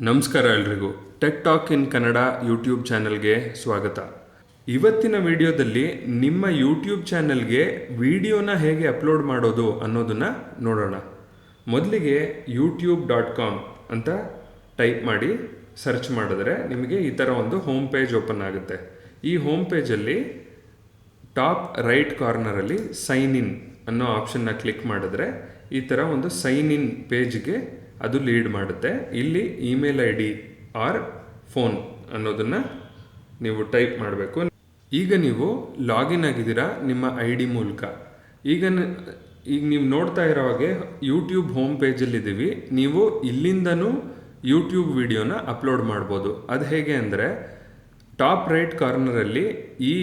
ನಮಸ್ಕಾರ ಎಲ್ರಿಗೂ. Tech talk in Kannada YouTube ಚಾನಲ್ಗೆ ಸ್ವಾಗತ. ಇವತ್ತಿನ ವಿಡಿಯೋದಲ್ಲಿ ನಿಮ್ಮ ಯೂಟ್ಯೂಬ್ ಚಾನಲ್ಗೆ ವಿಡಿಯೋನ ಹೇಗೆ ಅಪ್ಲೋಡ್ ಮಾಡೋದು ಅನ್ನೋದನ್ನು ನೋಡೋಣ. ಮೊದಲಿಗೆ youtube.com ಅಂತ ಟೈಪ್ ಮಾಡಿ ಸರ್ಚ್ ಮಾಡಿದ್ರೆ ನಿಮಗೆ ಈ ಥರ ಒಂದು ಹೋಮ್ ಪೇಜ್ ಓಪನ್ ಆಗುತ್ತೆ. ಈ ಹೋಮ್ ಪೇಜಲ್ಲಿ ಟಾಪ್ ರೈಟ್ ಕಾರ್ನರಲ್ಲಿ ಸೈನ್ ಇನ್ ಅನ್ನೋ ಆಪ್ಷನ್ನ ಕ್ಲಿಕ್ ಮಾಡಿದ್ರೆ ಈ ಥರ ಒಂದು ಸೈನ್ ಇನ್ ಪೇಜ್ಗೆ ಅದು ಲೀಡ್ ಮಾಡುತ್ತೆ. ಇಲ್ಲಿ email I D or phone ಅನ್ನೋದನ್ನು ನೀವು ಟೈಪ್ ಮಾಡಬೇಕು. ಈಗ ನೀವು ಲಾಗಿನ್ ಆಗಿದ್ದೀರಾ ನಿಮ್ಮ ಐ ಡಿ ಮೂಲಕ. ಈಗ ನೀವು ನೋಡ್ತಾ ಇರೋ ಹಾಗೆ ಯೂಟ್ಯೂಬ್ ಹೋಮ್ ಪೇಜಲ್ಲಿದ್ದೀವಿ. ನೀವು ಇಲ್ಲಿಂದನೂ ಯೂಟ್ಯೂಬ್ ವಿಡಿಯೋನ ಅಪ್ಲೋಡ್ ಮಾಡ್ಬೋದು. ಅದು ಹೇಗೆ ಅಂದರೆ ಟಾಪ್ ರೈಟ್ ಕಾರ್ನರಲ್ಲಿ ಈ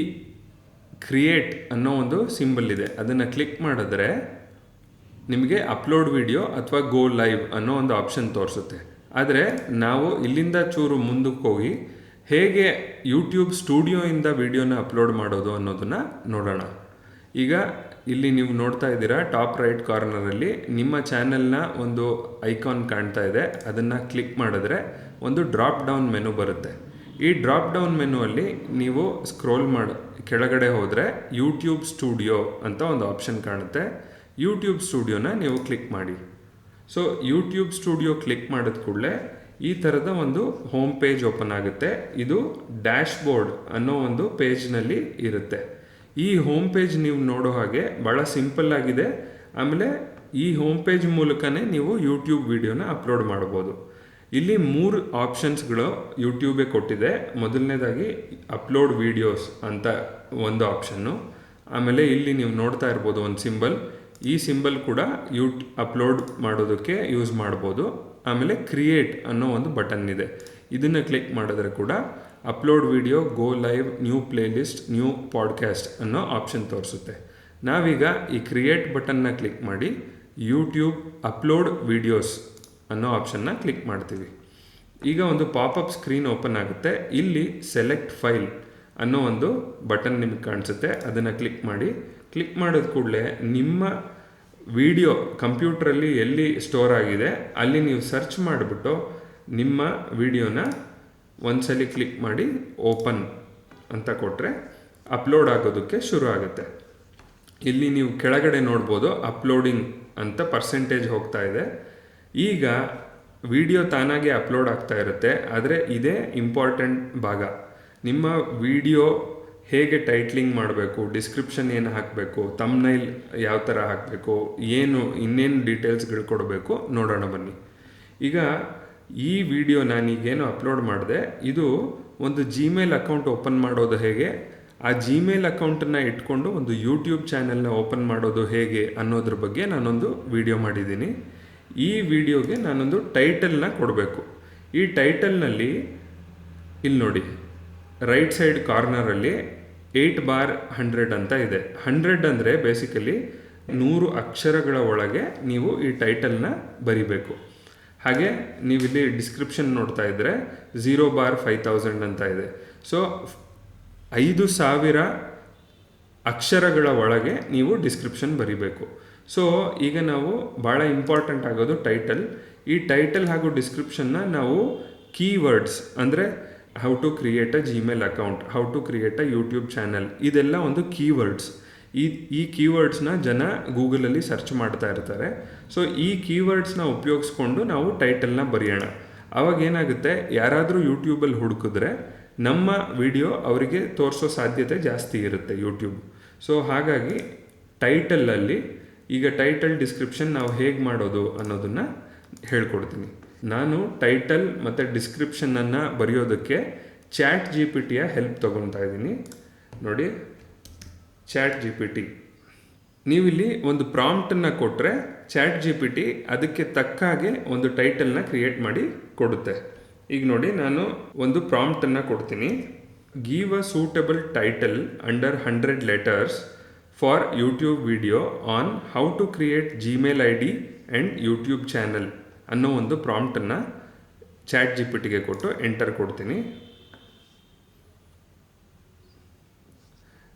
ಕ್ರಿಯೇಟ್ ಅನ್ನೋ ಒಂದು ಸಿಂಬಲ್ ಇದೆ. ಅದನ್ನು ಕ್ಲಿಕ್ ಮಾಡಿದ್ರೆ ನಿಮಗೆ ಅಪ್ಲೋಡ್ ವಿಡಿಯೋ ಅಥವಾ ಗೋ ಲೈವ್ ಅನ್ನೋ ಒಂದು ಆಪ್ಷನ್ ತೋರಿಸುತ್ತೆ. ಆದರೆ ನಾವು ಇಲ್ಲಿಂದ ಚೂರು ಮುಂದಕ್ಕೆ ಹೋಗಿ ಹೇಗೆ ಯೂಟ್ಯೂಬ್ ಸ್ಟುಡಿಯೋಯಿಂದ ವಿಡಿಯೋನ ಅಪ್ಲೋಡ್ ಮಾಡೋದು ಅನ್ನೋದನ್ನು ನೋಡೋಣ. ಈಗ ಇಲ್ಲಿ ನೀವು ನೋಡ್ತಾ ಇದ್ದೀರಾ ಟಾಪ್ ರೈಟ್ ಕಾರ್ನರಲ್ಲಿ ನಿಮ್ಮ ಚಾನೆಲ್ನ ಒಂದು ಐಕಾನ್ ಕಾಣ್ತಾ ಇದೆ. ಅದನ್ನು ಕ್ಲಿಕ್ ಮಾಡಿದ್ರೆ ಒಂದು ಡ್ರಾಪ್ ಡೌನ್ ಮೆನು ಬರುತ್ತೆ. ಈ ಡ್ರಾಪ್ ಡೌನ್ ಮೆನುವಲ್ಲಿ ನೀವು ಸ್ಕ್ರೋಲ್ ಮಾಡಿ ಕೆಳಗಡೆ ಹೋದರೆ ಯೂಟ್ಯೂಬ್ ಸ್ಟುಡಿಯೋ ಅಂತ ಒಂದು ಆಪ್ಷನ್ ಕಾಣುತ್ತೆ. ಯೂಟ್ಯೂಬ್ ಸ್ಟುಡಿಯೋನ ನೀವು ಕ್ಲಿಕ್ ಮಾಡಿ. ಸೊ ಯೂಟ್ಯೂಬ್ ಸ್ಟುಡಿಯೋ ಕ್ಲಿಕ್ ಮಾಡಿದ ಕೂಡಲೇ ಈ ಥರದ ಒಂದು ಹೋಮ್ ಪೇಜ್ ಓಪನ್ ಆಗುತ್ತೆ. ಇದು ಡ್ಯಾಶ್ ಬೋರ್ಡ್ ಅನ್ನೋ ಒಂದು ಪೇಜ್ನಲ್ಲಿ ಇರುತ್ತೆ. ಈ ಹೋಮ್ ಪೇಜ್ ನೀವು ನೋಡೋ ಹಾಗೆ ಭಾಳ ಸಿಂಪಲ್ ಆಗಿದೆ. ಆಮೇಲೆ ಈ ಹೋಮ್ ಪೇಜ್ ಮೂಲಕನೇ ನೀವು ಯೂಟ್ಯೂಬ್ ವಿಡಿಯೋನ ಅಪ್ಲೋಡ್ ಮಾಡ್ಬೋದು. ಇಲ್ಲಿ 3 ಆಪ್ಷನ್ಸ್ಗಳು ಯೂಟ್ಯೂಬೇ ಕೊಟ್ಟಿದೆ. ಮೊದಲನೇದಾಗಿ ಅಪ್ಲೋಡ್ ವಿಡಿಯೋಸ್ ಅಂತ ಒಂದು ಆಪ್ಷನ್ನು. ಆಮೇಲೆ ಇಲ್ಲಿ ನೀವು ನೋಡ್ತಾ ಇರ್ಬೋದು ಒಂದು ಸಿಂಬಲ್. ಈ ಸಿಂಬಲ್ ಕೂಡ ಅಪ್ಲೋಡ್ ಮಾಡೋದಕ್ಕೆ ಯೂಸ್ ಮಾಡ್ಬೋದು. ಆಮೇಲೆ ಕ್ರಿಯೇಟ್ ಅನ್ನೋ ಒಂದು ಬಟನ್ ಇದೆ. ಇದನ್ನು ಕ್ಲಿಕ್ ಮಾಡಿದ್ರೆ ಕೂಡ upload video, go live, new playlist, new podcast ಅನ್ನೋ ಆಪ್ಷನ್ ತೋರಿಸುತ್ತೆ. ನಾವೀಗ ಈ ಕ್ರಿಯೇಟ್ ಬಟನ್ನ ಕ್ಲಿಕ್ ಮಾಡಿ ಯೂಟ್ಯೂಬ್ ಅಪ್ಲೋಡ್ ವಿಡಿಯೋಸ್ ಅನ್ನೋ ಆಪ್ಷನ್ನ ಕ್ಲಿಕ್ ಮಾಡ್ತೀವಿ. ಈಗ ಒಂದು ಪಾಪಪ್ ಸ್ಕ್ರೀನ್ ಓಪನ್ ಆಗುತ್ತೆ. ಇಲ್ಲಿ ಸೆಲೆಕ್ಟ್ ಫೈಲ್ ಅನ್ನೋ ಒಂದು ಬಟನ್ ನಿಮಗೆ ಕಾಣಿಸುತ್ತೆ. ಅದನ್ನು ಕ್ಲಿಕ್ ಮಾಡಿ. ಕ್ಲಿಕ್ ಮಾಡಿದ ಕೂಡಲೇ ನಿಮ್ಮ ವಿಡಿಯೋ ಕಂಪ್ಯೂಟ್ರಲ್ಲಿ ಎಲ್ಲಿ ಸ್ಟೋರ್ ಆಗಿದೆ ಅಲ್ಲಿ ನೀವು ಸರ್ಚ್ ಮಾಡಿಬಿಟ್ಟು ನಿಮ್ಮ ವಿಡಿಯೋನ ಒಂದ್ಸಲಿ ಕ್ಲಿಕ್ ಮಾಡಿ ಓಪನ್ ಅಂತ ಕೊಟ್ಟರೆ ಅಪ್ಲೋಡ್ ಆಗೋದಕ್ಕೆ ಶುರು ಆಗುತ್ತೆ. ಇಲ್ಲಿ ನೀವು ಕೆಳಗಡೆ ನೋಡ್ಬೋದು ಅಪ್ಲೋಡಿಂಗ್ ಅಂತ ಪರ್ಸೆಂಟೇಜ್ ಹೋಗ್ತಾ ಇದೆ. ಈಗ ವಿಡಿಯೋ ತಾನಾಗೆ ಅಪ್ಲೋಡ್ ಆಗ್ತಾ ಇರುತ್ತೆ. ಆದರೆ ಇದೇ ಇಂಪಾರ್ಟೆಂಟ್ ಭಾಗ. ನಿಮ್ಮ ವಿಡಿಯೋ ಹೇಗೆ ಟೈಟ್ಲಿಂಗ್ ಮಾಡಬೇಕು, ಡಿಸ್ಕ್ರಿಪ್ಷನ್ ಏನು ಹಾಕಬೇಕು, ತಮ್ನೈಲ್ ಯಾವ ಥರ ಹಾಕಬೇಕು, ಇನ್ನೇನು ಡೀಟೇಲ್ಸ್ಗಳು ಕೊಡಬೇಕು ನೋಡೋಣ ಬನ್ನಿ. ಈಗ ಈ ವಿಡಿಯೋ ನಾನೀಗೇನು ಅಪ್ಲೋಡ್ ಮಾಡಿದೆ ಇದು ಒಂದು ಜಿಮೇಲ್ ಅಕೌಂಟ್ ಓಪನ್ ಮಾಡೋದು ಹೇಗೆ, ಆ ಜಿಮೇಲ್ ಅಕೌಂಟನ್ನು ಇಟ್ಕೊಂಡು ಒಂದು ಯೂಟ್ಯೂಬ್ ಚಾನೆಲ್ನ ಓಪನ್ ಮಾಡೋದು ಹೇಗೆ ಅನ್ನೋದ್ರ ಬಗ್ಗೆ ನಾನೊಂದು ವಿಡಿಯೋ ಮಾಡಿದ್ದೀನಿ. ಈ ವಿಡಿಯೋಗೆ ನಾನೊಂದು ಟೈಟಲ್ನ ಕೊಡಬೇಕು. ಈ ಟೈಟಲ್ನಲ್ಲಿ ಇಲ್ಲಿ ನೋಡಿ ರೈಟ್ ಸೈಡ್ ಕಾರ್ನರಲ್ಲಿ 8/100 ಅಂತ ಇದೆ. 100 ಅಂದರೆ ಬೇಸಿಕಲಿ 100 ಅಕ್ಷರಗಳ ಒಳಗೆ ನೀವು ಈ ಟೈಟಲ್ನ ಬರಿಬೇಕು. ಹಾಗೆ ನೀವಿಲ್ಲಿ ಡಿಸ್ಕ್ರಿಪ್ಷನ್ ನೋಡ್ತಾ ಇದ್ದರೆ 0/5000 ಅಂತ ಇದೆ. ಸೊ 5000 ಅಕ್ಷರಗಳ ಒಳಗೆ ನೀವು ಡಿಸ್ಕ್ರಿಪ್ಷನ್ ಬರಿಬೇಕು. ಸೊ ಈಗ ನಾವು ಭಾಳ ಇಂಪಾರ್ಟೆಂಟ್ ಆಗೋದು ಟೈಟಲ್. ಈ ಟೈಟಲ್ ಹಾಗೂ ಡಿಸ್ಕ್ರಿಪ್ಷನ್ನ ನಾವು ಕೀವರ್ಡ್ಸ್ ಅಂದರೆ how to create a Gmail account, how to create a YouTube channel, ಇದೆಲ್ಲ ಒಂದು ಕೀವರ್ಡ್ಸ್. ಈ ಕೀವರ್ಡ್ಸ್ನ ಜನ ಗೂಗಲಲ್ಲಿ ಸರ್ಚ್ ಮಾಡ್ತಾ ಇರ್ತಾರೆ. ಸೊ ಈ ಕೀವರ್ಡ್ಸ್ನ ಉಪಯೋಗಿಸ್ಕೊಂಡು ನಾವು ಟೈಟಲ್ನ ಬರೆಯೋಣ. ಆವಾಗ ಏನಾಗುತ್ತೆ, ಯಾರಾದರೂ ಯೂಟ್ಯೂಬಲ್ಲಿ ಹುಡುಕಿದ್ರೆ ನಮ್ಮ ವಿಡಿಯೋ ಅವರಿಗೆ ತೋರಿಸೋ ಸಾಧ್ಯತೆ ಜಾಸ್ತಿ ಇರುತ್ತೆ ಯೂಟ್ಯೂಬ್. ಸೊ ಹಾಗಾಗಿ ಟೈಟಲಲ್ಲಿ ಈಗ ಟೈಟಲ್ ಡಿಸ್ಕ್ರಿಪ್ಷನ್ ನಾವು ಹೇಗೆ ಮಾಡೋದು ಅನ್ನೋದನ್ನು ಹೇಳ್ಕೊಡ್ತೀನಿ. ನಾನು ಟೈಟಲ್ ಮತ್ತು ಡಿಸ್ಕ್ರಿಪ್ಷನನ್ನು ಬರೆಯೋದಕ್ಕೆ ChatGPTಯ ಹೆಲ್ಪ್ ತೊಗೊತಾ ಇದ್ದೀನಿ. ನೋಡಿ ChatGPT. ನೀವಿಲ್ಲಿ ಒಂದು ಪ್ರಾಂಪ್ಟನ್ನು ಕೊಟ್ಟರೆ ChatGPT ಅದಕ್ಕೆ ತಕ್ಕ ಹಾಗೆ ಒಂದು ಟೈಟಲ್ನ ಕ್ರಿಯೇಟ್ ಮಾಡಿ ಕೊಡುತ್ತೆ. ಈಗ ನೋಡಿ ನಾನು ಒಂದು ಪ್ರಾಂಪ್ಟನ್ನು ಕೊಡ್ತೀನಿ. Give a suitable title under 100 letters for YouTube video on how to create Gmail I D and YouTube channel ಅನ್ನೋ ಒಂದು ಪ್ರಾಂಪ್ಟನ್ನು ChatGPTಗೆ ಕೊಟ್ಟು ಎಂಟರ್ ಕೊಡ್ತೀನಿ.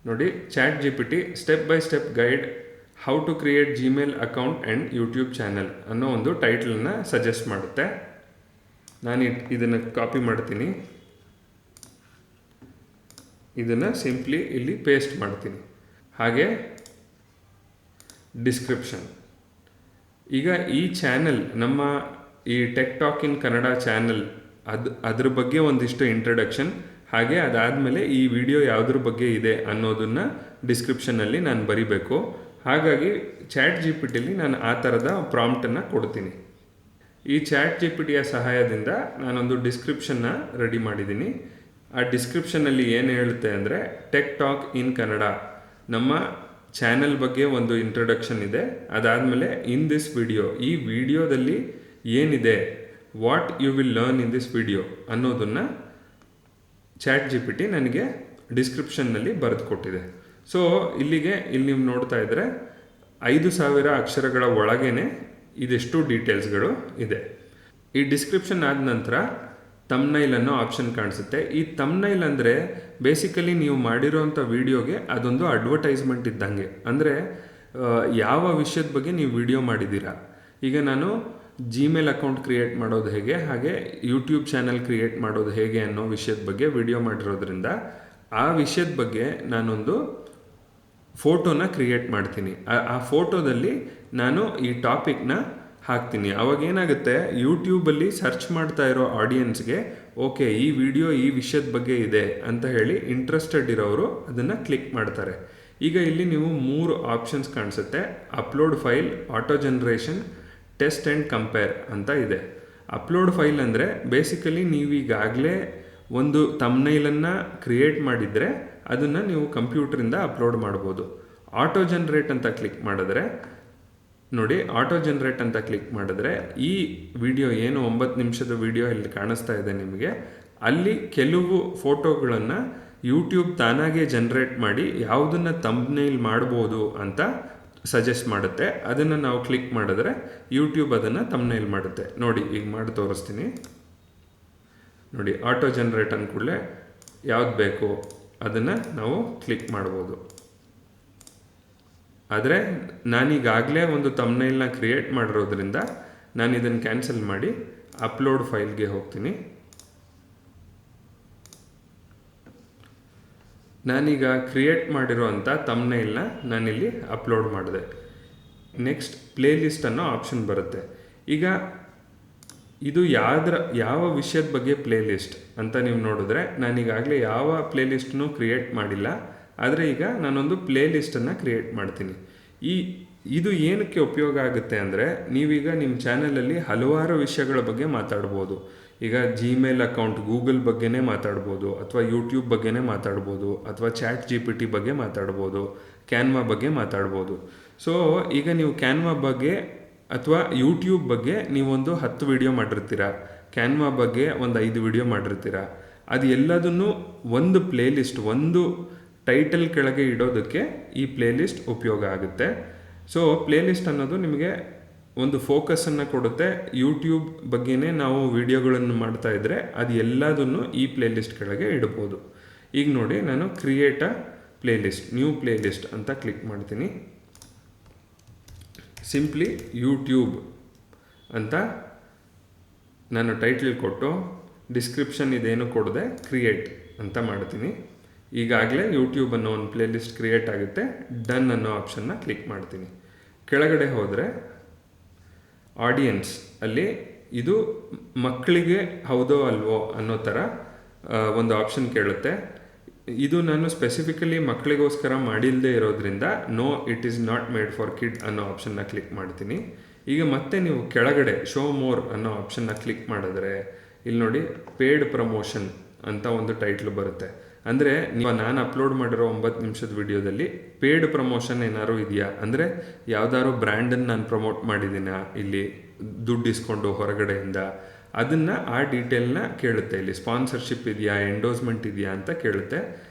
ನೋಡಿ ChatGPT step by step guide how to create Gmail account and YouTube channel ಅನ್ನೋ ಒಂದು ಟೈಟಲನ್ನು suggest ಮಾಡುತ್ತೆ. ನಾನು ಇದನ್ನು ಕಾಪಿ ಮಾಡ್ತೀನಿ, ಇದನ್ನು ಸಿಂಪ್ಲಿ ಇಲ್ಲಿ ಪೇಸ್ಟ್ ಮಾಡ್ತೀನಿ. ಹಾಗೆ ಡಿಸ್ಕ್ರಿಪ್ಷನ್. ಈಗ ಈ ಚಾನೆಲ್, ನಮ್ಮ ಈ tech talk in Kannada channel, ಅದ್ರ ಬಗ್ಗೆ ಒಂದಿಷ್ಟು ಇಂಟ್ರಡಕ್ಷನ್, ಹಾಗೆ ಅದಾದಮೇಲೆ ಈ ವಿಡಿಯೋ ಯಾವುದ್ರ ಬಗ್ಗೆ ಇದೆ ಅನ್ನೋದನ್ನು ಡಿಸ್ಕ್ರಿಪ್ಷನ್ನಲ್ಲಿ ನಾನು ಬರಿಬೇಕು. ಹಾಗಾಗಿ ಚಾಟ್ ಜಿ ಪಿ ಟಿಲಿ ನಾನು ಆ ಥರದ ಪ್ರಾಂಪ್ಟನ್ನು ಕೊಡ್ತೀನಿ. ಈ ಚಾಟ್ ಜಿ ಪಿ ಟಿಯ ಸಹಾಯದಿಂದ ನಾನೊಂದು ಡಿಸ್ಕ್ರಿಪ್ಷನ್ನ ರೆಡಿ ಮಾಡಿದ್ದೀನಿ. ಆ ಡಿಸ್ಕ್ರಿಪ್ಷನಲ್ಲಿ ಏನು ಹೇಳುತ್ತೆ ಅಂದರೆ, ಟೆಕ್ ಟಾಕ್ ಇನ್ ಕನ್ನಡ ನಮ್ಮ ಚಾನೆಲ್ ಬಗ್ಗೆ ಒಂದು ಇಂಟ್ರಡಕ್ಷನ್ ಇದೆ. ಅದಾದಮೇಲೆ ಇನ್ ದಿಸ್ ವಿಡಿಯೋ, ಈ ವಿಡಿಯೋದಲ್ಲಿ ಏನಿದೆ, what you will learn in this video ಅನ್ನೋದನ್ನು ಚಾಟ್ ಜಿ ಪಿ ಟಿ ನನಗೆ ಡಿಸ್ಕ್ರಿಪ್ಷನ್ನಲ್ಲಿ ಬರೆದು ಕೊಟ್ಟಿದೆ. ಸೊ ಇಲ್ಲಿ ನೀವು ನೋಡ್ತಾ ಇದ್ದರೆ 5,000 ಅಕ್ಷರಗಳ ಒಳಗೇನೆ ಇದೆಷ್ಟು ಡೀಟೇಲ್ಸ್ಗಳು ಇದೆ. ಈ ಡಿಸ್ಕ್ರಿಪ್ಷನ್ ಆದ ನಂತರ ತಮ್ನೈಲ್ ಅನ್ನೋ ಆಪ್ಷನ್ ಕಾಣಿಸುತ್ತೆ. ಈ ತಮ್ನೈಲ್ ಅಂದರೆ ಬೇಸಿಕಲಿ ನೀವು ಮಾಡಿರೋವಂಥ ವಿಡಿಯೋಗೆ ಅದೊಂದು ಅಡ್ವರ್ಟೈಸ್ಮೆಂಟ್ ಇದ್ದಂಗೆ. ಅಂದರೆ ಯಾವ ವಿಷಯದ ಬಗ್ಗೆ ನೀವು ವಿಡಿಯೋ ಮಾಡಿದ್ದೀರಾ. ಈಗ ನಾನು ಜಿಮೇಲ್ ಅಕೌಂಟ್ ಕ್ರಿಯೇಟ್ ಮಾಡೋದು ಹೇಗೆ, ಹಾಗೆ ಯೂಟ್ಯೂಬ್ ಚಾನಲ್ ಕ್ರಿಯೇಟ್ ಮಾಡೋದು ಹೇಗೆ ಅನ್ನೋ ವಿಷಯದ ಬಗ್ಗೆ ವಿಡಿಯೋ ಮಾಡಿರೋದ್ರಿಂದ ಆ ವಿಷಯದ ಬಗ್ಗೆ ನಾನೊಂದು ಫೋಟೋನ ಕ್ರಿಯೇಟ್ ಮಾಡ್ತೀನಿ. ಆ ಫೋಟೋದಲ್ಲಿ ನಾನು ಈ ಟಾಪಿಕ್ನ ಹಾಕ್ತೀನಿ. ಅವಾಗ ಏನಾಗುತ್ತೆ, ಯೂಟ್ಯೂಬಲ್ಲಿ ಸರ್ಚ್ ಮಾಡ್ತಾ ಇರೋ ಆಡಿಯನ್ಸ್ಗೆ ಓಕೆ ಈ ವಿಡಿಯೋ ಈ ವಿಷಯದ ಬಗ್ಗೆ ಇದೆ ಅಂತ ಹೇಳಿ ಇಂಟ್ರೆಸ್ಟೆಡ್ ಇರೋರು ಅದನ್ನು ಕ್ಲಿಕ್ ಮಾಡ್ತಾರೆ. ಈಗ ಇಲ್ಲಿ ನೀವು 3 ಆಪ್ಷನ್ಸ್ ಕಾಣಿಸುತ್ತೆ. Upload file, auto generation, test and compare ಅಂತ ಇದೆ. ಅಪ್ಲೋಡ್ ಫೈಲ್ ಅಂದರೆ ಬೇಸಿಕಲಿ ನೀವೀಗಾಗಲೇ ಒಂದು ತಮ್ನೈಲನ್ನು ಕ್ರಿಯೇಟ್ ಮಾಡಿದರೆ ಅದನ್ನು ನೀವು ಕಂಪ್ಯೂಟ್ರಿಂದ ಅಪ್ಲೋಡ್ ಮಾಡ್ಬೋದು. ಆಟೋ ಜನ್ರೇಟ್ ಅಂತ ಕ್ಲಿಕ್ ಮಾಡಿದ್ರೆ ನೋಡಿ, ಆಟೋ ಜನ್ರೇಟ್ ಅಂತ ಕ್ಲಿಕ್ ಮಾಡಿದ್ರೆ ಈ ವಿಡಿಯೋ ಏನು 9 ನಿಮಿಷದ ವಿಡಿಯೋ ಇಲ್ಲಿ ಕಾಣಿಸ್ತಾ ಇದೆ ನಿಮಗೆ, ಅಲ್ಲಿ ಕೆಲವು ಫೋಟೋಗಳನ್ನು ಯೂಟ್ಯೂಬ್ ತಾನಾಗೆ ಜನ್ರೇಟ್ ಮಾಡಿ ಯಾವುದನ್ನು ತಮ್ನೈಲ್ ಮಾಡ್ಬೋದು ಅಂತ ಸಜೆಸ್ಟ್ ಮಾಡುತ್ತೆ. ಅದನ್ನು ನಾವು ಕ್ಲಿಕ್ ಮಾಡಿದ್ರೆ ಯೂಟ್ಯೂಬ್ ಅದನ್ನು ತಮ್ನೈಲ್ ಮಾಡುತ್ತೆ. ನೋಡಿ ಈಗ ಮಾಡಿ ತೋರಿಸ್ತೀನಿ. ನೋಡಿ ಆಟೋ ಜನ್ರೇಟ್ ಅಂದ ಕೂಡಲೇ ಯಾವ್ದು ಬೇಕು ಅದನ್ನು ನಾವು ಕ್ಲಿಕ್ ಮಾಡ್ಬೋದು. ಆದರೆ ನಾನೀಗಾಗಲೇ ಒಂದು ತಮ್ನೈಲ್ನ ಕ್ರಿಯೇಟ್ ಮಾಡಿರೋದ್ರಿಂದ ನಾನು ಇದನ್ನು ಕ್ಯಾನ್ಸಲ್ ಮಾಡಿ ಅಪ್ಲೋಡ್ ಫೈಲ್ಗೆ ಹೋಗ್ತೀನಿ. ನಾನೀಗ ಕ್ರಿಯೇಟ್ ಮಾಡಿರೋ ಅಂಥ ತಮ್ನೈಲ್ನ ನಾನಿಲ್ಲಿ ಅಪ್ಲೋಡ್ ಮಾಡಿದೆ. ನೆಕ್ಸ್ಟ್ ಪ್ಲೇ ಲಿಸ್ಟ್ ಅನ್ನೋ ಆಪ್ಷನ್ ಬರುತ್ತೆ. ಈಗ ಇದು ಯಾವ ವಿಷಯದ ಬಗ್ಗೆ ಪ್ಲೇ ಲಿಸ್ಟ್ ಅಂತ ನೀವು ನೋಡಿದ್ರೆ, ನಾನೀಗಾಗಲೇ ಯಾವ ಪ್ಲೇ ಲಿಸ್ಟ್ನೂ ಕ್ರಿಯೇಟ್ ಮಾಡಿಲ್ಲ. ಆದರೆ ಈಗ ನಾನೊಂದು ಪ್ಲೇ ಲಿಸ್ಟನ್ನು ಕ್ರಿಯೇಟ್ ಮಾಡ್ತೀನಿ. ಇದು ಏನಕ್ಕೆ ಉಪಯೋಗ ಆಗುತ್ತೆ ಅಂದರೆ, ನೀವೀಗ ನಿಮ್ಮ ಚಾನಲಲ್ಲಿ ಹಲವಾರು ವಿಷಯಗಳ ಬಗ್ಗೆ ಮಾತಾಡ್ಬೋದು. ಈಗ ಜಿಮೇಲ್ ಅಕೌಂಟ್, ಗೂಗಲ್ ಬಗ್ಗೆನೇ ಮಾತಾಡ್ಬೋದು, ಅಥವಾ ಯೂಟ್ಯೂಬ್ ಬಗ್ಗೆನೇ ಮಾತಾಡ್ಬೋದು, ಅಥವಾ ಚಾಟ್ ಜಿ ಪಿ ಟಿ ಬಗ್ಗೆ ಮಾತಾಡ್ಬೋದು, ಕ್ಯಾನ್ವಾ ಬಗ್ಗೆ ಮಾತಾಡ್ಬೋದು. ಸೊ ಈಗ ನೀವು ಕ್ಯಾನ್ವಾ ಬಗ್ಗೆ ಅಥವಾ ಯೂಟ್ಯೂಬ್ ಬಗ್ಗೆ ನೀವೊಂದು 10 ವಿಡಿಯೋ ಮಾಡಿರ್ತೀರ, ಕ್ಯಾನ್ವಾ ಬಗ್ಗೆ ಒಂದು 5 ವಿಡಿಯೋ ಮಾಡಿರ್ತೀರ. ಅದು ಎಲ್ಲದನ್ನು ಒಂದು ಪ್ಲೇ ಲಿಸ್ಟ್, ಒಂದು ಟೈಟಲ್ ಕೆಳಗೆ ಇಡೋದಕ್ಕೆ ಈ ಪ್ಲೇ ಲಿಸ್ಟ್ ಉಪಯೋಗ ಆಗುತ್ತೆ. ಸೊ ಪ್ಲೇ ಲಿಸ್ಟ್ ಅನ್ನೋದು ನಿಮಗೆ ಒಂದು ಫೋಕಸನ್ನು ಕೊಡುತ್ತೆ. ಯೂಟ್ಯೂಬ್ ಬಗ್ಗೆನೇ ನಾವು ವಿಡಿಯೋಗಳನ್ನು ಮಾಡ್ತಾ ಇದ್ದರೆ ಅದು ಎಲ್ಲದನ್ನು ಈ ಪ್ಲೇ ಲಿಸ್ಟ್ ಕೆಳಗೆ ಇಡ್ಬೋದು. ಈಗ ನೋಡಿ, ನಾನು create a play list, new play list ಅಂತ ಕ್ಲಿಕ್ ಮಾಡ್ತೀನಿ. ಸಿಂಪ್ಲಿ ಯೂಟ್ಯೂಬ್ ಅಂತ ನಾನು ಟೈಟಲ್ ಕೊಟ್ಟು ಡಿಸ್ಕ್ರಿಪ್ಷನ್ ಇದೇನು ಕೊಡದೆ ಕ್ರಿಯೇಟ್ ಅಂತ ಮಾಡ್ತೀನಿ. ಈಗಾಗಲೇ ಯೂಟ್ಯೂಬ್ ಅನ್ನೋ ಒಂದು ಪ್ಲೇ ಲಿಸ್ಟ್ ಕ್ರಿಯೇಟ್ ಆಗುತ್ತೆ. ಡನ್ ಅನ್ನೋ ಆಪ್ಷನ್ನ ಕ್ಲಿಕ್ ಮಾಡ್ತೀನಿ. ಕೆಳಗಡೆ ಹೋದರೆ ಆಡಿಯನ್ಸ್ ಅಲ್ಲಿ ಇದು ಮಕ್ಕಳಿಗೆ ಹೌದೋ ಅಲ್ವೋ ಅನ್ನೋ ಥರ ಒಂದು ಆಪ್ಷನ್ ಕೇಳುತ್ತೆ. ಇದು ನಾನು ಸ್ಪೆಸಿಫಿಕಲಿ ಮಕ್ಕಳಿಗೋಸ್ಕರ ಮಾಡಿಲ್ಲದೆ ಇರೋದ್ರಿಂದ no it is not made for kid ಅನ್ನೋ ಆಪ್ಷನ್ನ ಕ್ಲಿಕ್ ಮಾಡ್ತೀನಿ. ಈಗ ಮತ್ತೆ ನೀವು ಕೆಳಗಡೆ ಶೋ ಮೋರ್ ಅನ್ನೋ ಆಪ್ಷನ್ನ ಕ್ಲಿಕ್ ಮಾಡಿದ್ರೆ ಇಲ್ಲಿ ನೋಡಿ, ಪೇಯ್ಡ್ ಪ್ರಮೋಷನ್ ಅಂತ ಒಂದು ಟೈಟ್ಲ್ ಬರುತ್ತೆ. ಅಂದರೆ ನಾನು ಅಪ್ಲೋಡ್ ಮಾಡಿರೋ 9 ನಿಮಿಷದ ವಿಡಿಯೋದಲ್ಲಿ ಪೇಯ್ಡ್ ಪ್ರಮೋಷನ್ ಏನಾದ್ರು ಇದೆಯಾ, ಅಂದರೆ ಯಾವ್ದಾದ್ರು ಬ್ರ್ಯಾಂಡನ್ನು ನಾನು ಪ್ರಮೋಟ್ ಮಾಡಿದ್ದೀನಾ ಇಲ್ಲಿ ದುಡ್ಡು ಇಸ್ಕೊಂಡು ಹೊರಗಡೆಯಿಂದ, ಅದನ್ನು ಆ ಡೀಟೇಲ್ನ ಕೇಳುತ್ತೆ. ಇಲ್ಲಿ ಸ್ಪಾನ್ಸರ್ಶಿಪ್ ಇದೆಯಾ, ಎಂಡೋಸ್ಮೆಂಟ್ ಇದೆಯಾ ಅಂತ ಕೇಳುತ್ತೆ.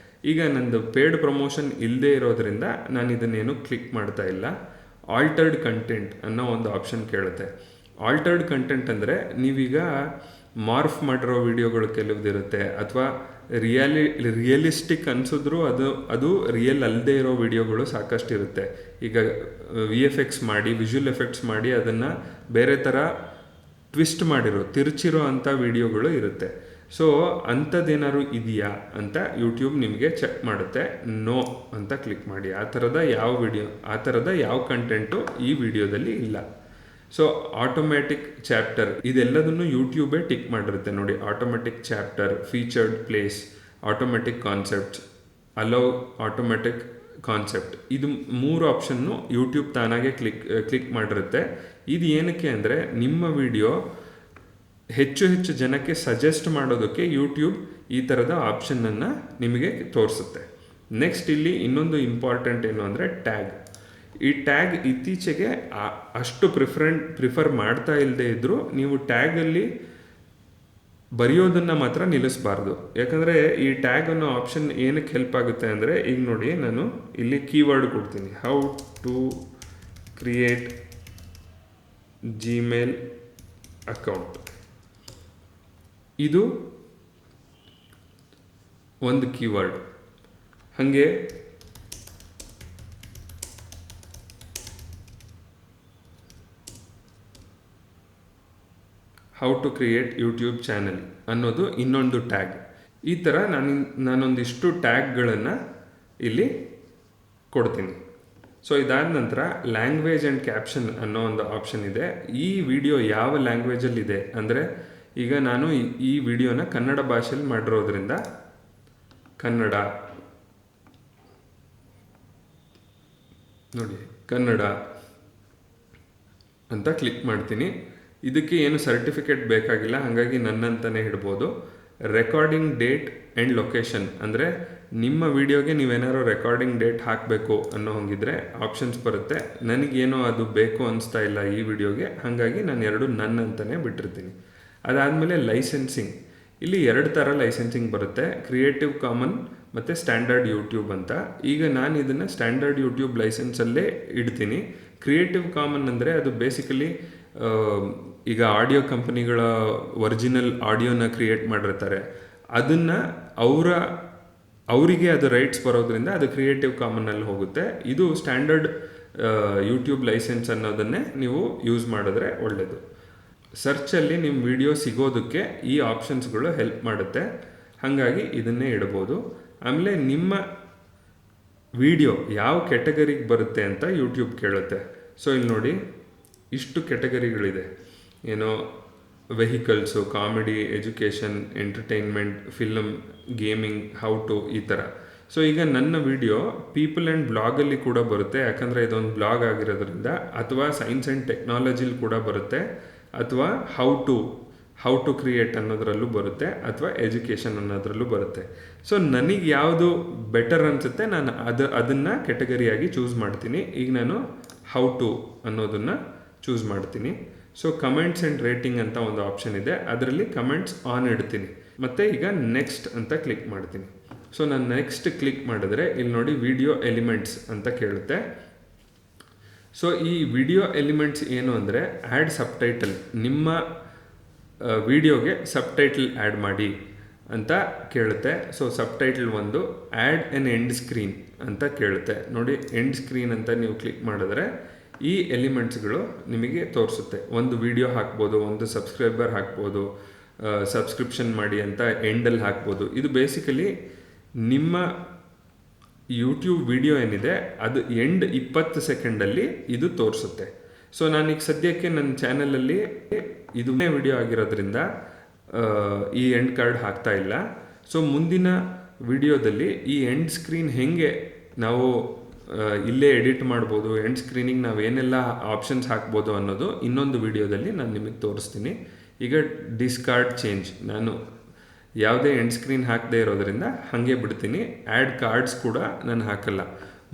ಈಗ ನಂದು ಪೇಯ್ಡ್ ಪ್ರಮೋಷನ್ ಇಲ್ಲದೆ ಇರೋದ್ರಿಂದ ನಾನು ಇದನ್ನೇನು ಕ್ಲಿಕ್ ಮಾಡ್ತಾ ಇಲ್ಲ. ಆಲ್ಟರ್ಡ್ ಕಂಟೆಂಟ್ ಅನ್ನೋ ಒಂದು ಆಪ್ಷನ್ ಕೇಳುತ್ತೆ. ಆಲ್ಟರ್ಡ್ ಕಂಟೆಂಟ್ ಅಂದರೆ ನೀವೀಗ ಮಾರ್ಫ್ ಮಾಡಿರೋ ವಿಡಿಯೋಗಳು ಕೆಲವ್ದಿರುತ್ತೆ, ಅಥವಾ ರಿಯಲಿಸ್ಟಿಕ್ ಅನಿಸಿದ್ರು ಅದು ರಿಯಲ್ ಅಲ್ಲದೆ ಇರೋ ವಿಡಿಯೋಗಳು ಸಾಕಷ್ಟು ಇರುತ್ತೆ. ಈಗ VFX ಮಾಡಿ, ವಿಜುವಲ್ ಎಫೆಕ್ಟ್ಸ್ ಮಾಡಿ ಅದನ್ನು ಬೇರೆ ಥರ ಟ್ವಿಸ್ಟ್ ಮಾಡಿರೋ ತಿರುಚಿರೋ ಅಂಥ ವಿಡಿಯೋಗಳು ಇರುತ್ತೆ. ಸೊ ಅಂಥದ್ದೇನಾದ್ರು ಇದೆಯಾ ಅಂತ ಯೂಟ್ಯೂಬ್ ನಿಮಗೆ ಚೆಕ್ ಮಾಡುತ್ತೆ. ನೋ ಅಂತ ಕ್ಲಿಕ್ ಮಾಡಿ. ಆ ಥರದ ಯಾವ ಕಂಟೆಂಟು ಈ ವಿಡಿಯೋದಲ್ಲಿ ಇಲ್ಲ. ಸೊ ಆಟೋಮ್ಯಾಟಿಕ್ ಚಾಪ್ಟರ್ ಇದೆಲ್ಲದನ್ನು ಯೂಟ್ಯೂಬೇ ಟಿಕ್ ಮಾಡಿರುತ್ತೆ ನೋಡಿ. Automatic chapter, featured place, automatic concepts, allow automatic concept, ಇದು 3 ಆಪ್ಷನ್ನು ಯೂಟ್ಯೂಬ್ ತಾನಾಗೆ ಕ್ಲಿಕ್ ಮಾಡಿರುತ್ತೆ. ಇದು ಏನಕ್ಕೆ ಅಂದರೆ ನಿಮ್ಮ ವಿಡಿಯೋ ಹೆಚ್ಚು ಜನಕ್ಕೆ ಸಜೆಸ್ಟ್ ಮಾಡೋದಕ್ಕೆ ಯೂಟ್ಯೂಬ್ ಈ ಥರದ ಆಪ್ಷನನ್ನು ನಿಮಗೆ ತೋರಿಸುತ್ತೆ. ನೆಕ್ಸ್ಟ್ ಇಲ್ಲಿ ಇನ್ನೊಂದು ಇಂಪಾರ್ಟೆಂಟ್ ಏನು ಅಂದರೆ ಟ್ಯಾಗ್. ಈ ಟ್ಯಾಗ್ ಇತ್ತೀಚೆಗೆ ಅಷ್ಟು ಪ್ರಿಫರ್ ಮಾಡ್ತಾ ಇಲ್ಲದೆ ಇದ್ದರೂ ನೀವು ಟ್ಯಾಗಲ್ಲಿ ಬರೆಯೋದನ್ನು ಮಾತ್ರ ನಿಲ್ಲಿಸಬಾರ್ದು. ಯಾಕಂದರೆ ಈ ಟ್ಯಾಗ್ ಅನ್ನೋ ಆಪ್ಷನ್ ಏನಕ್ಕೆ ಹೆಲ್ಪ್ ಆಗುತ್ತೆ ಅಂದರೆ, ಈಗ ನೋಡಿ ನಾನು ಇಲ್ಲಿ ಕೀವರ್ಡ್ ಕೊಡ್ತೀನಿ, how to create Gmail account. ಇದು ಒಂದು ಕೀವರ್ಡ್. ಹಾಗೆ how to create YouTube channel ಅನ್ನೋದು ಇನ್ನೊಂದು ಟ್ಯಾಗ್. ಈ ಥರ ನಾನೊಂದಿಷ್ಟು ಟ್ಯಾಗ್ಗಳನ್ನು ಇಲ್ಲಿ ಕೊಡ್ತೀನಿ. ಸೊ ಇದಾದ ನಂತರ ಲ್ಯಾಂಗ್ವೇಜ್ ಆ್ಯಂಡ್ ಕ್ಯಾಪ್ಷನ್ ಅನ್ನೋ ಒಂದು ಆಪ್ಷನ್ ಇದೆ. ಈ ವಿಡಿಯೋ ಯಾವ ಲ್ಯಾಂಗ್ವೇಜಲ್ಲಿದೆ ಅಂದರೆ, ಈಗ ನಾನು ಈ ವಿಡಿಯೋನ ಕನ್ನಡ ಭಾಷೆಯಲ್ಲಿ ಮಾಡಿರೋದ್ರಿಂದ ಕನ್ನಡ ನೋಡಿ, ಕನ್ನಡ ಅಂತ ಕ್ಲಿಕ್ ಮಾಡ್ತೀನಿ. ಇದಕ್ಕೆ ಏನು ಸರ್ಟಿಫಿಕೇಟ್ ಬೇಕಾಗಿಲ್ಲ, ಹಾಗಾಗಿ ನನ್ನಂತಲೇ ಇಡ್ಬೋದು. ರೆಕಾರ್ಡಿಂಗ್ ಡೇಟ್ ಆ್ಯಂಡ್ ಲೊಕೇಶನ್ ಅಂದರೆ ನಿಮ್ಮ ವಿಡಿಯೋಗೆ ನೀವೇನಾದ್ರು ರೆಕಾರ್ಡಿಂಗ್ ಡೇಟ್ ಹಾಕಬೇಕು ಅನ್ನೋ ಹಂಗಿದ್ರೆ ಆಪ್ಷನ್ಸ್ ಬರುತ್ತೆ. ನನಗೇನೋ ಅದು ಬೇಕು ಅನಿಸ್ತಾ ಇಲ್ಲ ಈ ವಿಡಿಯೋಗೆ, ಹಾಗಾಗಿ ನಾನು ನನ್ನಂತಲೇ ಬಿಟ್ಟಿರ್ತೀನಿ. ಅದಾದಮೇಲೆ ಲೈಸೆನ್ಸಿಂಗ್. ಇಲ್ಲಿ 2 ಥರ ಲೈಸೆನ್ಸಿಂಗ್ ಬರುತ್ತೆ, ಕ್ರಿಯೇಟಿವ್ ಕಾಮನ್ ಮತ್ತು ಸ್ಟ್ಯಾಂಡರ್ಡ್ ಯೂಟ್ಯೂಬ್ ಅಂತ. ಈಗ ನಾನು ಇದನ್ನು ಸ್ಟ್ಯಾಂಡರ್ಡ್ ಯೂಟ್ಯೂಬ್ ಲೈಸೆನ್ಸಲ್ಲೇ ಇಡ್ತೀನಿ. ಕ್ರಿಯೇಟಿವ್ ಕಾಮನ್ ಅಂದರೆ ಅದು ಬೇಸಿಕಲಿ ಈಗ ಆಡಿಯೋ ಕಂಪನಿಗಳ ಒರಿಜಿನಲ್ ಆಡಿಯೋನ ಕ್ರಿಯೇಟ್ ಮಾಡಿರ್ತಾರೆ, ಅದನ್ನು ಅವರಿಗೆ ಅದು ರೈಟ್ಸ್ ಬರೋದ್ರಿಂದ ಅದು ಕ್ರಿಯೇಟಿವ್ ಕಾಮನ್ನಲ್ಲಿ ಹೋಗುತ್ತೆ. ಇದು ಸ್ಟ್ಯಾಂಡರ್ಡ್ ಯೂಟ್ಯೂಬ್ ಲೈಸೆನ್ಸ್ ಅನ್ನೋದನ್ನೇ ನೀವು ಯೂಸ್ ಮಾಡಿದ್ರೆ ಒಳ್ಳೆಯದು. ಸರ್ಚಲ್ಲಿ ನಿಮ್ಮ ವಿಡಿಯೋ ಸಿಗೋದಕ್ಕೆ ಈ ಆಪ್ಷನ್ಸ್ಗಳು ಹೆಲ್ಪ್ ಮಾಡುತ್ತೆ, ಹಾಗಾಗಿ ಇದನ್ನೇ ಇಡ್ಬೋದು. ಆಮೇಲೆ ನಿಮ್ಮ ವಿಡಿಯೋ ಯಾವ ಕೆಟಗರಿಗೆ ಬರುತ್ತೆ ಅಂತ ಯೂಟ್ಯೂಬ್ ಕೇಳುತ್ತೆ. ಸೊ ಇಲ್ಲಿ ನೋಡಿ, ಇಷ್ಟು ಕೆಟಗರಿಗಳಿದೆ. ಏನೋ vehicles, comedy, education, entertainment, film, gaming, how to, ಈ ಥರ. ಸೊ ಈಗ ನನ್ನ ವಿಡಿಯೋ ಪೀಪಲ್ ಆ್ಯಂಡ್ ಬ್ಲಾಗಲ್ಲಿ ಕೂಡ ಬರುತ್ತೆ, ಯಾಕಂದರೆ ಇದೊಂದು ಬ್ಲಾಗ್ ಆಗಿರೋದ್ರಿಂದ. ಅಥವಾ ಸೈನ್ಸ್ ಆ್ಯಂಡ್ ಟೆಕ್ನಾಲಜಿಲಿ ಕೂಡ ಬರುತ್ತೆ, ಅಥವಾ ಹೌ ಟು ಕ್ರಿಯೇಟ್ ಅನ್ನೋದ್ರಲ್ಲೂ ಬರುತ್ತೆ, ಅಥವಾ ಎಜುಕೇಷನ್ ಅನ್ನೋದ್ರಲ್ಲೂ ಬರುತ್ತೆ. ಸೊ ನನಗೆ ಯಾವುದು ಬೆಟರ್ ಅನಿಸುತ್ತೆ ನಾನು ಅದನ್ನು ಕೆಟಗರಿಯಾಗಿ ಚೂಸ್ ಮಾಡ್ತೀನಿ. ಈಗ ನಾನು ಹೌ ಟು ಅನ್ನೋದನ್ನು ಚೂಸ್ ಮಾಡ್ತೀನಿ. ಸೊ ಕಮೆಂಟ್ಸ್ ಆ್ಯಂಡ್ ರೇಟಿಂಗ್ ಅಂತ ಒಂದು ಆಪ್ಷನ್ ಇದೆ, ಅದರಲ್ಲಿ ಕಮೆಂಟ್ಸ್ ಆನ್ ಇಡ್ತೀನಿ. ಮತ್ತು ಈಗ ನೆಕ್ಸ್ಟ್ ಅಂತ ಕ್ಲಿಕ್ ಮಾಡ್ತೀನಿ. ಸೊ ನಾನು ನೆಕ್ಸ್ಟ್ ಕ್ಲಿಕ್ ಮಾಡಿದ್ರೆ ಇಲ್ಲಿ ನೋಡಿ ವಿಡಿಯೋ ಎಲಿಮೆಂಟ್ಸ್ ಅಂತ ಕೇಳುತ್ತೆ. ಸೊ ಈ ವಿಡಿಯೋ ಎಲಿಮೆಂಟ್ಸ್ ಏನು ಅಂದರೆ ಆ್ಯಡ್ ಸಬ್ಟೈಟಲ್, ನಿಮ್ಮ ವಿಡಿಯೋಗೆ ಸಬ್ಟೈಟಲ್ ಆ್ಯಡ್ ಮಾಡಿ ಅಂತ ಕೇಳುತ್ತೆ. ಸೊ ಸಬ್ಟೈಟಲ್ ಒಂದು, ಆ್ಯಡ್ ಎನ್ ಎಂಡ್ ಸ್ಕ್ರೀನ್ ಅಂತ ಕೇಳುತ್ತೆ. ನೋಡಿ ಎಂಡ್ ಸ್ಕ್ರೀನ್ ಅಂತ ನೀವು ಕ್ಲಿಕ್ ಮಾಡಿದ್ರೆ ಈ ಎಲಿಮೆಂಟ್ಸ್ಗಳು ನಿಮಗೆ ತೋರಿಸುತ್ತೆ. ಒಂದು ವಿಡಿಯೋ ಹಾಕ್ಬೋದು, ಒಂದು ಸಬ್ಸ್ಕ್ರೈಬರ್ ಹಾಕ್ಬೋದು, ಸಬ್ಸ್ಕ್ರಿಪ್ಷನ್ ಮಾಡಿ ಅಂತ ಎಂಡಲ್ಲಿ ಹಾಕ್ಬೋದು. ಇದು ಬೇಸಿಕಲಿ ನಿಮ್ಮ ಯೂಟ್ಯೂಬ್ ವಿಡಿಯೋ ಏನಿದೆ ಅದು ಎಂಡ್ 20 ಸೆಕೆಂಡಲ್ಲಿ ಇದು ತೋರಿಸುತ್ತೆ. ಸೊ ನಾನೀಗ ಸದ್ಯಕ್ಕೆ ನನ್ನ ಚಾನಲಲ್ಲಿ ಇದು ವಿಡಿಯೋ ಆಗಿರೋದ್ರಿಂದ ಈ ಎಂಡ್ ಕಾರ್ಡ್ ಹಾಕ್ತಾ ಇಲ್ಲ. ಸೊ ಮುಂದಿನ ವಿಡಿಯೋದಲ್ಲಿ ಈ ಎಂಡ್ ಸ್ಕ್ರೀನ್ ಹೆಂಗೆ ನಾವು ಇಲ್ಲೇ ಎಡಿಟ್ ಮಾಡ್ಬೋದು, ಎಂಡ್ ಸ್ಕ್ರೀನಿಂಗ್ ನಾವು ಏನೆಲ್ಲ ಆಪ್ಷನ್ಸ್ ಹಾಕ್ಬೋದು ಅನ್ನೋದು ಇನ್ನೊಂದು ವಿಡಿಯೋದಲ್ಲಿ ನಾನು ನಿಮಗೆ ತೋರಿಸ್ತೀನಿ. ಈಗ ಡಿಸ್ಕಾರ್ಡ್ ಚೇಂಜ್, ನಾನು ಯಾವುದೇ ಎಂಡ್ ಸ್ಕ್ರೀನ್ ಹಾಕದೇ ಇರೋದ್ರಿಂದ ಹಾಗೆ ಬಿಡ್ತೀನಿ. ಆ್ಯಡ್ ಕಾರ್ಡ್ಸ್ ಕೂಡ ನಾನು ಹಾಕಲ್ಲ.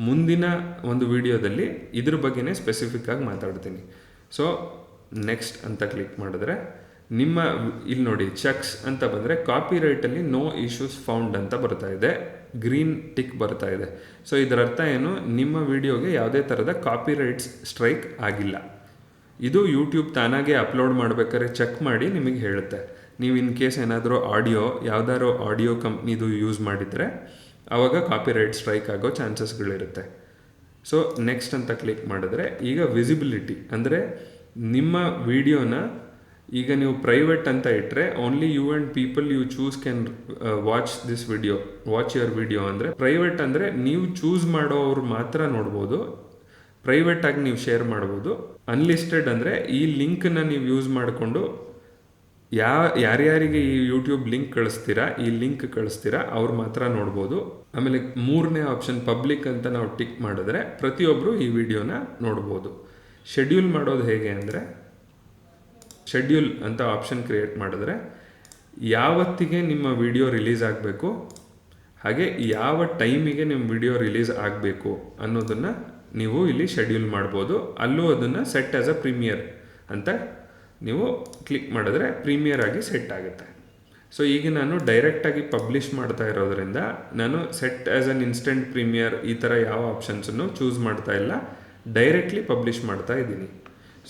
ಮುಂದಿನ ಒಂದು ವಿಡಿಯೋದಲ್ಲಿ ಇದ್ರ ಬಗ್ಗೆನೇ ಸ್ಪೆಸಿಫಿಕ್ ಆಗಿ ಮಾತಾಡ್ತೀನಿ. ಸೊ ನೆಕ್ಸ್ಟ್ ಅಂತ ಕ್ಲಿಕ್ ಮಾಡಿದ್ರೆ ನಿಮ್ಮ ಇಲ್ಲಿ ನೋಡಿ ಚೆಕ್ಸ್ ಅಂತ ಬಂದರೆ ಕಾಪಿರೈಟಲ್ಲಿ ನೋ ಇಶ್ಯೂಸ್ ಫೌಂಡ್ ಅಂತ ಬರ್ತಾ ಇದೆ, ಗ್ರೀನ್ ಟಿಕ್ ಬರ್ತಾ ಇದೆ. ಸೊ ಇದರ ಅರ್ಥ ಏನು, ನಿಮ್ಮ ವಿಡಿಯೋಗೆ ಯಾವುದೇ ಥರದ ಕಾಪಿರೈಟ್ಸ್ ಸ್ಟ್ರೈಕ್ ಆಗಿಲ್ಲ. ಇದು ಯೂಟ್ಯೂಬ್ ತಾನಾಗೆ ಅಪ್ಲೋಡ್ ಮಾಡಬೇಕಾದ್ರೆ ಚೆಕ್ ಮಾಡಿ ನಿಮಗೆ ಹೇಳುತ್ತೆ. ನೀವು ಇನ್ ಕೇಸ್ ಏನಾದರೂ ಯಾವುದಾದ್ರು ಆಡಿಯೋ ಕಂಪ್ನಿದು ಯೂಸ್ ಮಾಡಿದರೆ ಆವಾಗ ಕಾಪಿರೈಟ್ ಸ್ಟ್ರೈಕ್ ಆಗೋ ಚಾನ್ಸಸ್ಗಳಿರುತ್ತೆ. ಸೊ ನೆಕ್ಸ್ಟ್ ಅಂತ ಕ್ಲಿಕ್ ಮಾಡಿದ್ರೆ ಈಗ ವಿಸಿಬಿಲಿಟಿ ಅಂದರೆ ನಿಮ್ಮ ವಿಡಿಯೋನ ಈಗ ನೀವು ಪ್ರೈವೇಟ್ ಅಂತ ಇಟ್ಟರೆ only you and people you choose can watch this video, watch your video. ಅಂದರೆ ಪ್ರೈವೇಟ್ ಅಂದರೆ ನೀವು ಚೂಸ್ ಮಾಡೋರು ಮಾತ್ರ ನೋಡ್ಬೋದು, ಪ್ರೈವೇಟ್ ಆಗಿ ನೀವು ಶೇರ್ ಮಾಡ್ಬೋದು. ಅನ್ಲಿಸ್ಟೆಡ್ ಅಂದರೆ ಈ ಲಿಂಕನ್ನ ನೀವು ಯೂಸ್ ಮಾಡಿಕೊಂಡು ಯಾರ್ಯಾರಿಗೆ ಈ ಯೂಟ್ಯೂಬ್ ಲಿಂಕ್ ಕಳಿಸ್ತೀರಾ ಅವ್ರು ಮಾತ್ರ ನೋಡ್ಬೋದು. ಆಮೇಲೆ ಮೂರನೇ ಆಪ್ಷನ್ ಪಬ್ಲಿಕ್ ಅಂತ ನಾವು ಟಿಕ್ ಮಾಡಿದ್ರೆ ಪ್ರತಿಯೊಬ್ಬರು ಈ ವಿಡಿಯೋನ ನೋಡ್ಬೋದು. ಶೆಡ್ಯೂಲ್ ಮಾಡೋದು ಹೇಗೆ ಅಂದರೆ, ಶೆಡ್ಯೂಲ್ ಅಂತ ಆಪ್ಷನ್ ಕ್ರಿಯೇಟ್ ಮಾಡಿದ್ರೆ ಯಾವತ್ತಿಗೆ ನಿಮ್ಮ ವಿಡಿಯೋ ರಿಲೀಸ್ ಆಗಬೇಕು, ಹಾಗೆ ಯಾವ ಟೈಮಿಗೆ ನಿಮ್ಮ ವಿಡಿಯೋ ರಿಲೀಸ್ ಆಗಬೇಕು ಅನ್ನೋದನ್ನು ನೀವು ಇಲ್ಲಿ ಶೆಡ್ಯೂಲ್ ಮಾಡ್ಬೋದು. ಅಲ್ಲೂ ಅದನ್ನು ಸೆಟ್ ಆ್ಯಸ್ ಅ ಪ್ರೀಮಿಯರ್ ಅಂತ ನೀವು ಕ್ಲಿಕ್ ಮಾಡಿದ್ರೆ ಪ್ರೀಮಿಯರ್ ಆಗಿ ಸೆಟ್ ಆಗುತ್ತೆ. ಸೊ ಈಗ ನಾನು ಡೈರೆಕ್ಟಾಗಿ ಪಬ್ಲಿಷ್ ಮಾಡ್ತಾ ಇರೋದ್ರಿಂದ ನಾನು set as an instant premiere ಈ ಥರ ಯಾವ ಆಪ್ಷನ್ಸನ್ನು ಚೂಸ್ ಮಾಡ್ತಾ ಇಲ್ಲ, ಡೈರೆಕ್ಟ್ಲಿ ಪಬ್ಲಿಷ್ ಮಾಡ್ತಾ ಇದ್ದೀನಿ.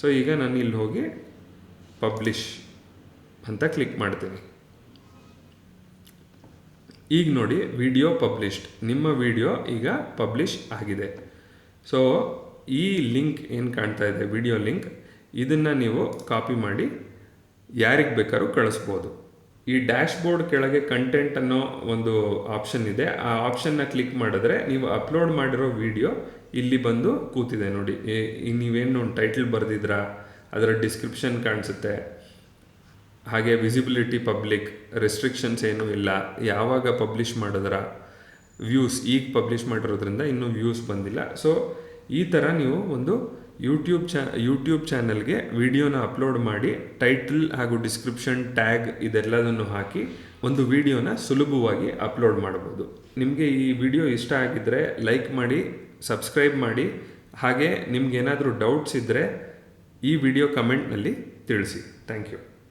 ಸೊ ಈಗ ನಾನು ಇಲ್ಲಿ ಹೋಗಿ ಪಬ್ಲಿಷ್ ಅಂತ ಕ್ಲಿಕ್ ಮಾಡ್ತೀನಿ. ಈಗ ನೋಡಿ ವಿಡಿಯೋ ಪಬ್ಲಿಷ್ಡ್, ನಿಮ್ಮ ವಿಡಿಯೋ ಈಗ ಪಬ್ಲಿಷ್ ಆಗಿದೆ. ಸೊ ಈ ಲಿಂಕ್ ಏನು ಕಾಣ್ತಾ ಇದೆ, ವಿಡಿಯೋ ಲಿಂಕ್, ಇದನ್ನು ನೀವು ಕಾಪಿ ಮಾಡಿ ಯಾರಿಗೆ ಬೇಕಾದ್ರೂ ಕಳಿಸ್ಬೋದು. ಈ ಡ್ಯಾಶ್ ಬೋರ್ಡ್ ಕೆಳಗೆ ಕಂಟೆಂಟ್ ಅನ್ನೋ ಒಂದು ಆಪ್ಷನ್ ಇದೆ, ಆ ಆಪ್ಷನ್ನ ಕ್ಲಿಕ್ ಮಾಡಿದ್ರೆ ನೀವು ಅಪ್ಲೋಡ್ ಮಾಡಿರೋ ವಿಡಿಯೋ ಇಲ್ಲಿ ಬಂದು ಕೂತಿದೆ ನೋಡಿ. ನೀವೇನು ಟೈಟಲ್ ಬರೆದಿದ್ರಾ ಅದರ ಡಿಸ್ಕ್ರಿಪ್ಷನ್ ಕಾಣಿಸುತ್ತೆ, ಹಾಗೆ ವಿಸಿಬಿಲಿಟಿ ಪಬ್ಲಿಕ್, ರೆಸ್ಟ್ರಿಕ್ಷನ್ಸ್ ಏನೂ ಇಲ್ಲ, ಯಾವಾಗ ಪಬ್ಲಿಷ್ ಮಾಡಿದ್ರ, ವ್ಯೂಸ್ ಈಗ ಪಬ್ಲಿಷ್ ಮಾಡಿರೋದ್ರಿಂದ ಇನ್ನೂ ವ್ಯೂಸ್ ಬಂದಿಲ್ಲ. ಸೊ ಈ ಥರ ನೀವು ಒಂದು ಯೂಟ್ಯೂಬ್ ಚಾನಲ್ಗೆ ವಿಡಿಯೋನ ಅಪ್ಲೋಡ್ ಮಾಡಿ ಟೈಟಲ್ ಹಾಗೂ ಡಿಸ್ಕ್ರಿಪ್ಷನ್ ಟ್ಯಾಗ್ ಇದೆಲ್ಲದನ್ನು ಹಾಕಿ ಒಂದು ವಿಡಿಯೋನ ಸುಲಭವಾಗಿ ಅಪ್ಲೋಡ್ ಮಾಡ್ಬೋದು. ನಿಮಗೆ ಈ ವಿಡಿಯೋ ಇಷ್ಟ ಆಗಿದ್ದರೆ ಲೈಕ್ ಮಾಡಿ, ಸಬ್ಸ್ಕ್ರೈಬ್ ಮಾಡಿ, ಹಾಗೆ ನಿಮ್ಗೇನಾದರೂ ಡೌಟ್ಸ್ ಇದ್ದರೆ ಈ ವಿಡಿಯೋ ಕಮೆಂಟ್ನಲ್ಲಿ ತಿಳಿಸಿ. Thank you.